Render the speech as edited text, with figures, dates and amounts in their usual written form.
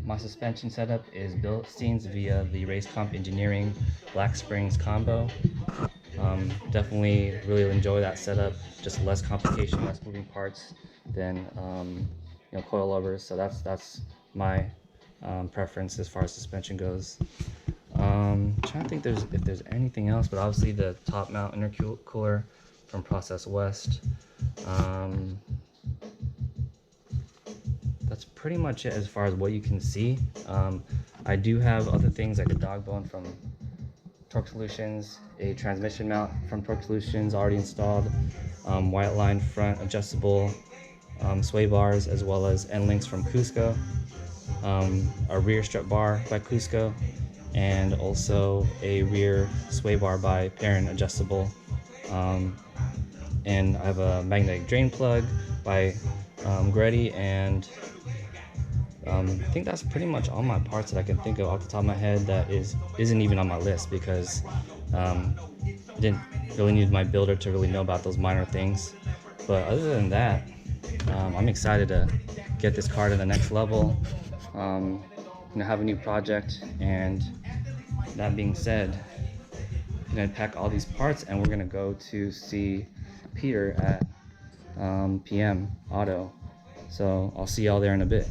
My suspension setup is Bilstein's via the Race Comp Engineering Black Springs combo. Definitely really enjoy that setup. Just less complication, less moving parts than coilovers. So that's my preference as far as suspension goes. Trying to think if there's anything else, but obviously the top mount intercooler from Process West. That's pretty much it as far as what you can see. I do have other things like a dog bone from Torque Solutions, a transmission mount from Torque Solutions already installed, white line front adjustable sway bars, as well as end links from Cusco, a rear strut bar by Cusco, and also a rear sway bar by Perrin adjustable. And I have a magnetic drain plug by Greddy, and I think that's pretty much all my parts that I can think of off the top of my head that isn't even on my list, because I didn't really need my builder to really know about those minor things. But other than that, I'm excited to get this car to the next level, have a new project. And that being said, I'm gonna pack all these parts and we're gonna go to see Peter at PM Auto. So I'll see y'all there in a bit.